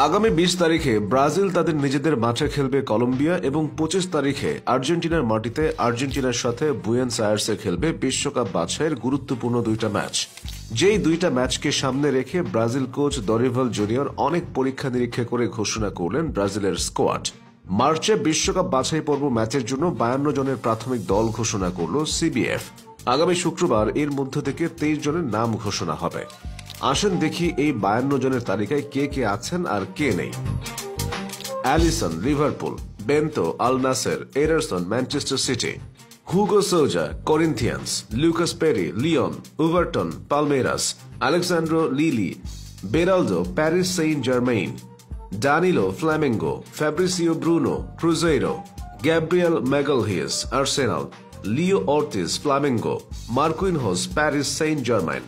আগামী 20 তারিখে ব্রাজিল তাদের নিজেদের মাঠে খেলবে কলম্বিয়া এবং 25 তারিখে আর্জেন্টিনার মাটিতে আর্জেন্টিনার সাথে বুয়েন্স আয়ার্সে খেলবে বিশ্বকাপ বাছাইয়ের গুরুত্বপূর্ণ দুইটা ম্যাচ। যেই দুইটা ম্যাচকে সামনে রেখে ব্রাজিল কোচ দরিভাল জুনিয়র অনেক পরীক্ষা নিরীক্ষা করে ঘোষণা করলেন ব্রাজিলের স্কোয়াড। মার্চে বিশ্বকাপ বাছাই পর্ব ম্যাচের জন্য 52 জনের প্রাথমিক দল ঘোষণা করল সিবিএফ। আগামী শুক্রবার এর মধ্য থেকে 23 জনের নাম ঘোষণা হবে। আসেন দেখি এই 52 জনের তালিকায় কে কে আছেন আর কে নেই। Alisson Liverpool, Bento Al Nassr, Ederson Manchester City, Hugo Souza Corinthians, Lucas Perri Lyon, Weverton Palmeiras, Alexsandro Lille Beraldo Paris Saint Germain, Danilo Flamengo, Fabricio Bruno Cruzeiro, Gabriel Magalhaes Arsenal, Leo Ortiz Flamengo, Marquinhos Paris Saint Germain,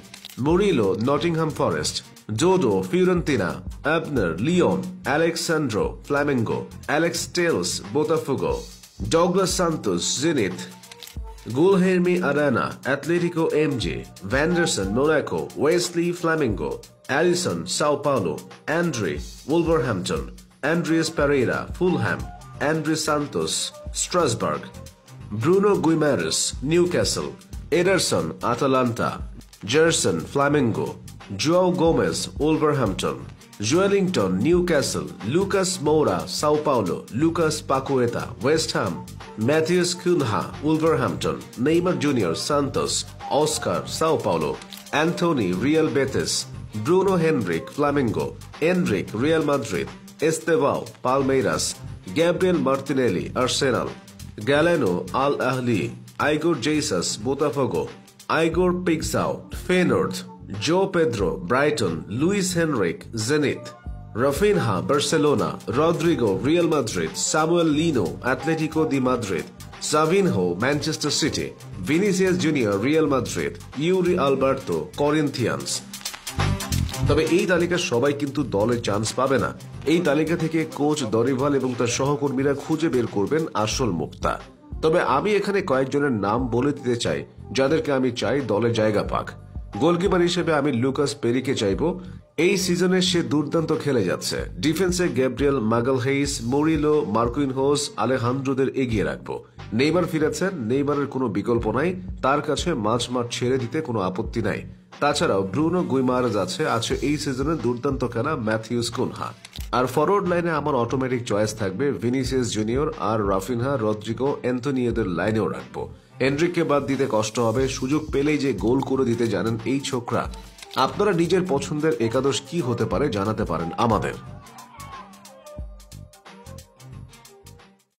Murillo Nottingham Forest, Dodo Fiorentina, Abner Lyon, Alexsandro Flamengo, Alex Telles Botafogo, Douglas Santos Zenit, Guilherme Arana Atletico MG, Vanderson Monaco, Wesley Flamengo, Alisson Sao Paulo, Andre Wolverhampton, Andreas Pereira Fulham, Andre Santos Strasbourg, Bruno Guimaraes Newcastle, Ederson Atalanta, Gerson Flamengo, Joao Gomes Wolverhampton, Joelinton Newcastle, Lucas Moura Sao Paulo, Lucas Paqueta West Ham, Matheus Cunha Wolverhampton, Neymar Junior Santos, Oscar Sao Paulo, Antony Real Betis, Bruno Henrique Flamengo, Endrick Real Madrid, Estevao Palmeiras, Gabriel Martinelli Arsenal, Galeno Al Ahli, Igor Jesus Botafogo, Igor Paixao Feyenoord, Joao Pedro Brighton, Luiz Henrique Zenit, Raphinha Barcelona, Rodrygo Real Madrid, Samuel Lino Atletico de Madrid, Savinho Manchester City, Vinicius Junior Real Madrid, Yuri Alberto Corinthians. তবে এই তালিকার সবাই কিন্তু দলে chance পাবে না। এই তালিকা থেকে কোচ দরিভাল এবং তার সহকর্মীরা খুঁজে বের করবেন আসল মুক্তা। তবে আমি এখানে কয়েকজনের নাম বলে দিতে চাই যাদেরকে আমি চাই দলে জায়গা পাক। গোলকিপার হিসেবে আমি লুকাস পেরিকে চাইব। এই সিজনে সে দুর্দান্ত খেলে যাচ্ছে। ডিফেন্সে গ্যাব্রিয়েল ম্যাগালহেইস, মুরিলো, মার্কুইনহোস, আলেহান্দ্রোদের এগিয়ে রাখবো। নেইমার ফিরেছেন, নেইমারের কোনো বিকল্প নাই, তার কাছে মাঝ মাঠ ছেড়ে দিতে কোনো আপত্তি নাই। তাছাড়াও ব্রুনো গুইমারেজ আছে এই সিজনে দুর্দান্ত খেলা ম্যাথিউস কুনহা। আর ফরওয়ার্ড লাইনে আমার অটোমেটিক চয়েস থাকবে ভিনিসিয়াস জুনিয়র আর রাফিনহা, রদ্রিগো, অ্যান্থনিয়েদের লাইনেও রাখবো। এনরিককে বাদ দিতে কষ্ট হবে, সুযোগ পেলেই যে গোল করে দিতে জানেন এই ছোকরা। আপনারা নিজের পছন্দের একাদশ কি হতে পারে জানাতে পারেন আমাদের।